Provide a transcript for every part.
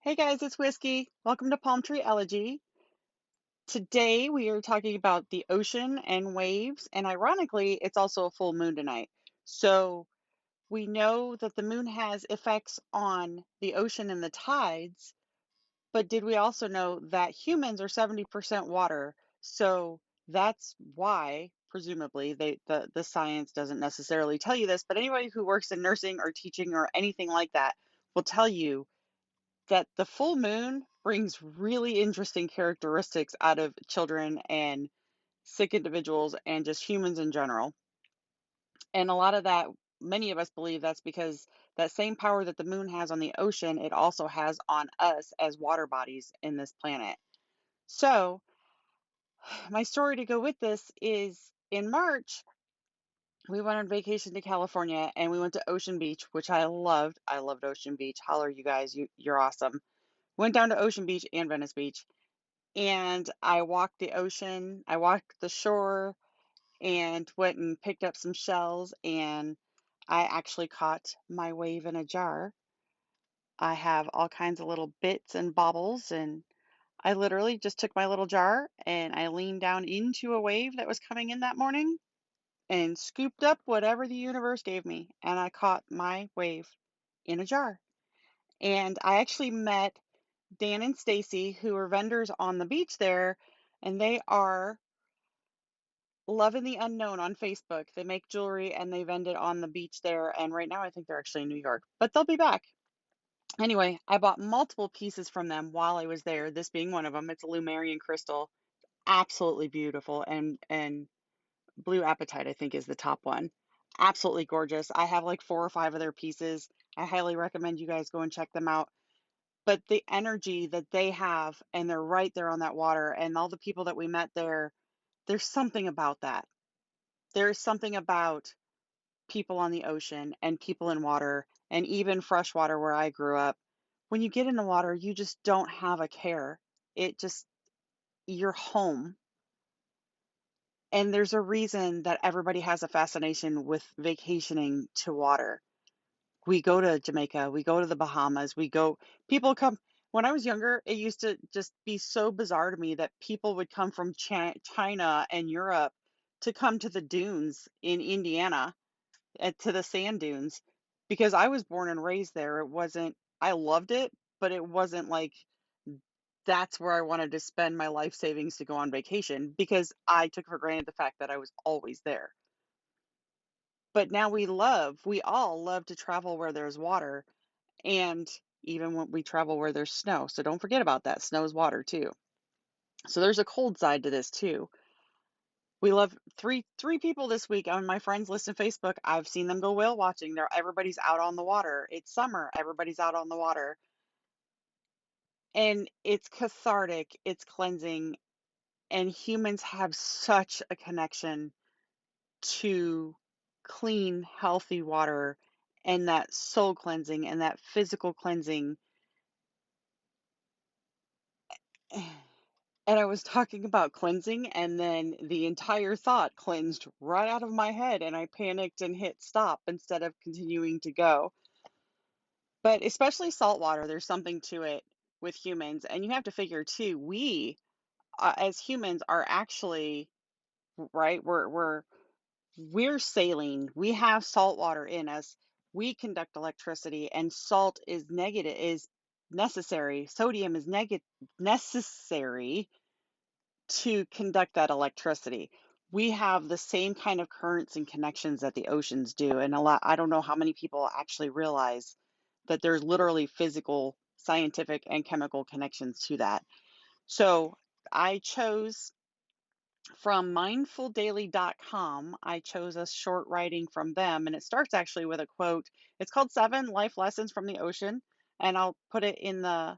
Hey guys, it's Whiskey. Welcome to Palm Tree Elegy. Today we are talking about the ocean and waves, and ironically, it's also a full moon tonight. So we know that the moon has effects on the ocean and the tides, but did we also know that humans are 70% water? So that's why, presumably, the science doesn't necessarily tell you this, but anybody who works in nursing or teaching or anything like that will tell you that the full moon brings really interesting characteristics out of children and sick individuals and just humans in general. And a lot of that, many of us believe that's because that same power that the moon has on the ocean, it also has on us as water bodies in this planet. So, my story to go with this is in March, we went on vacation to California and we went to Ocean Beach, which I loved. I loved Ocean Beach. Holler, you guys, you're awesome. Went down to Ocean Beach and Venice Beach and I walked the ocean, I walked the shore and went and picked up some shells and I actually caught my wave in a jar. I have all kinds of little bits and bobbles and I literally just took my little jar and I leaned down into a wave that was coming in that morning and scooped up whatever the universe gave me and I caught my wave in a jar. And I actually met Dan and Stacy, who are vendors on the beach there, and they are Love in the Unknown on Facebook. They make jewelry and they vend it on the beach there. And right now, I think they're actually in New York, but they'll be back. Anyway, I bought multiple pieces from them while I was there, this being one of them. It's a Lumerian crystal, absolutely beautiful. And Blue Apatite, I think, is the top one. Absolutely gorgeous. I have like 4 or 5 of their pieces. I highly recommend you guys go and check them out. But the energy that they have, and they're right there on that water, and all the people that we met there, there's something about that. There's something about people on the ocean and people in water and even freshwater where I grew up. When you get in the water, you just don't have a care. It just, you're home. And there's a reason that everybody has a fascination with vacationing to water. We go to Jamaica, we go to the Bahamas, people come. When I was younger, it used to just be so bizarre to me that people would come from China and Europe to come to the dunes in Indiana, to the sand dunes, because I was born and raised there. I loved it, but it wasn't like that's where I wanted to spend my life savings to go on vacation because I took for granted the fact that I was always there. But now we all love to travel where there's water. And even when we travel where there's snow. So don't forget about that. Snow is water too. So there's a cold side to this too. We love three people this week on my friends list on Facebook. I've seen them go whale watching. Everybody's out on the water. It's summer. Everybody's out on the water. And it's cathartic, it's cleansing, and humans have such a connection to clean, healthy water and that soul cleansing and that physical cleansing. And I was talking about cleansing, and then the entire thought cleansed right out of my head, and I panicked and hit stop instead of continuing to go. But especially salt water, there's something to it with humans. And you have to figure too, we as humans are actually, right, we're saline. We have salt water in us. We conduct electricity, and salt is necessary. Sodium is necessary to conduct that electricity. We have the same kind of currents and connections that the oceans do. And I don't know how many people actually realize that there's literally physical, scientific, and chemical connections to that. So I chose from mindfuldaily.com, I chose a short writing from them, and it starts actually with a quote. It's called Seven Life Lessons from the Ocean, and I'll put it in the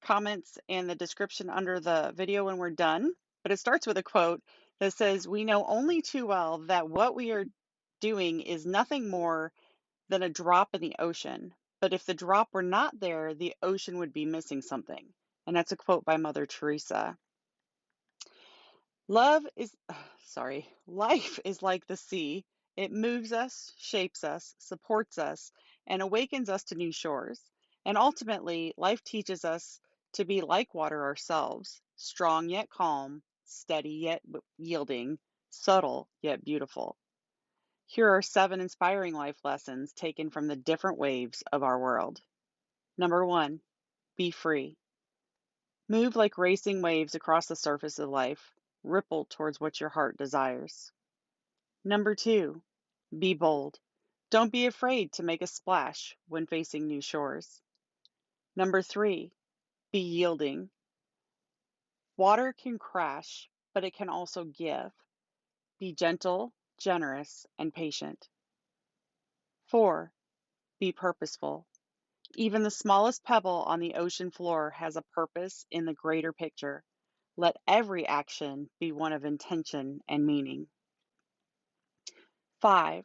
comments and the description under the video when we're done. But it starts with a quote that says, "We know only too well that what we are doing is nothing more than a drop in the ocean. But if the drop were not there, the ocean would be missing something." And that's a quote by Mother Teresa. Love is, life is like the sea. It moves us, shapes us, supports us, and awakens us to new shores. And ultimately, life teaches us to be like water ourselves, strong yet calm, steady yet yielding, subtle yet beautiful. Here are 7 inspiring life lessons taken from the different waves of our world. Number 1, be free. Move like racing waves across the surface of life. Ripple towards what your heart desires. Number 2, be bold. Don't be afraid to make a splash when facing new shores. Number 3, be yielding. Water can crash, but it can also give. Be gentle, generous, and patient. 4, be purposeful. Even the smallest pebble on the ocean floor has a purpose in the greater picture. Let every action be one of intention and meaning. 5,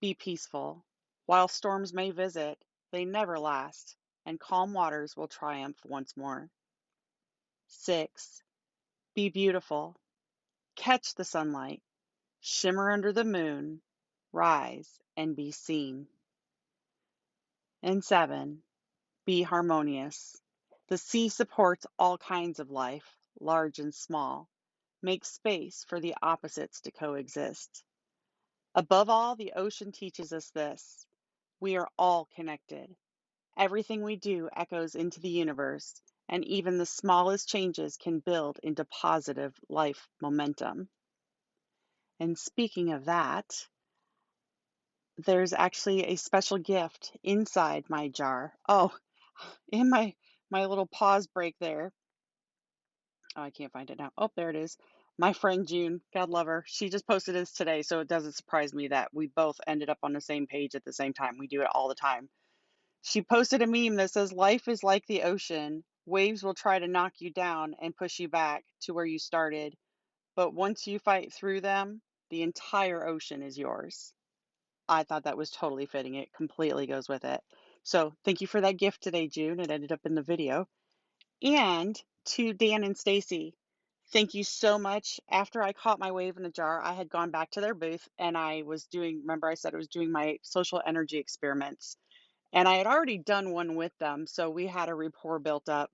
be peaceful. While storms may visit, they never last, and calm waters will triumph once more. 6, be beautiful. Catch the sunlight, shimmer under the moon, rise and be seen. And 7, be harmonious. The sea supports all kinds of life, large and small. Make space for the opposites to coexist. Above all, the ocean teaches us this: we are all connected. Everything we do echoes into the universe, and even the smallest changes can build into positive life momentum. And speaking of that, there's actually a special gift inside my jar. Oh, in my little pause break there. Oh, I can't find it now. Oh, there it is. My friend June, God love her. She just posted this today, so it doesn't surprise me that we both ended up on the same page at the same time. We do it all the time. She posted a meme that says, "Life is like the ocean. Waves will try to knock you down and push you back to where you started, but once you fight through them, the entire ocean is yours." I thought that was totally fitting. It completely goes with it. So thank you for that gift today, June. It ended up in the video. And to Dan and Stacy, thank you so much. After I caught my wave in the jar, I had gone back to their booth and I was doing, remember I said I was doing my social energy experiments. And I had already done one with them, so we had a rapport built up.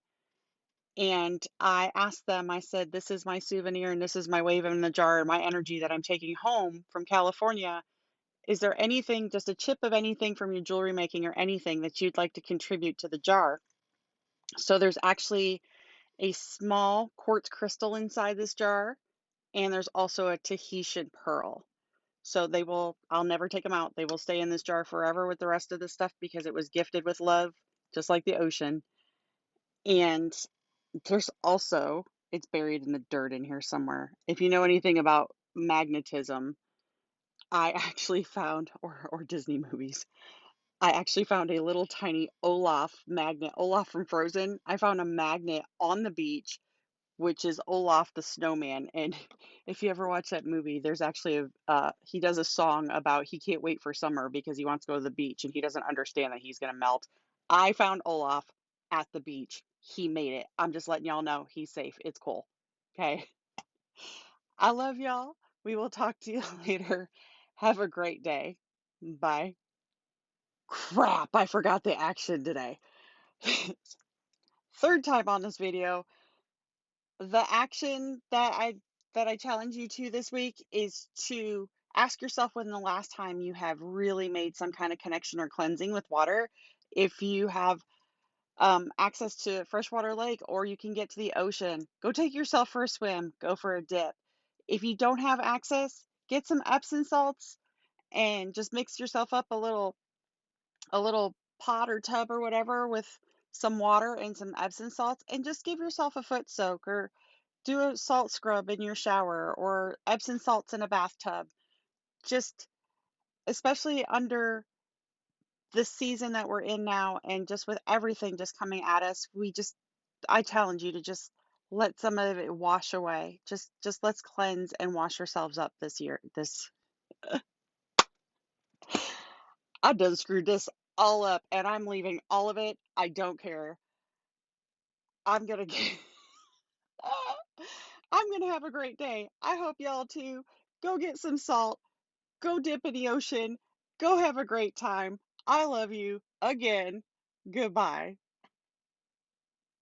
And I asked them, I said, "This is my souvenir and this is my wave in the jar and my energy that I'm taking home from California. Is there anything, just a chip of anything from your jewelry making or anything that you'd like to contribute to the jar?" So there's actually a small quartz crystal inside this jar, and there's also a Tahitian pearl. So they will, I'll never take them out. They will stay in this jar forever with the rest of the stuff because it was gifted with love, just like the ocean. And there's also, it's buried in the dirt in here somewhere. If you know anything about magnetism, I actually found, or Disney movies, I actually found a little tiny Olaf magnet, Olaf from Frozen. I found a magnet on the beach, which is Olaf the snowman. And if you ever watch that movie, there's actually he does a song about he can't wait for summer because he wants to go to the beach and he doesn't understand that he's going to melt. I found Olaf at the beach. He made it. I'm just letting y'all know he's safe. It's cool. Okay. I love y'all. We will talk to you later. Have a great day. Bye. Crap, I forgot the action today. Third time on this video. The action that I challenge you to this week is to ask yourself when the last time you have really made some kind of connection or cleansing with water. If you have access to a freshwater lake or you can get to the ocean, go take yourself for a swim, go for a dip. If you don't have access, get some Epsom salts and just mix yourself up a little pot or tub or whatever with some water and some Epsom salts and just give yourself a foot soak or do a salt scrub in your shower or Epsom salts in a bathtub. Just especially under the season that we're in now and just with everything just coming at us, I challenge you to just let some of it wash away. Just let's cleanse and wash ourselves up this year. I done screwed this all up and I'm leaving all of it. I don't care. I'm gonna get I'm gonna have a great day. I hope y'all too. Go get some salt. Go dip in the ocean. Go have a great time. I love you again. Goodbye.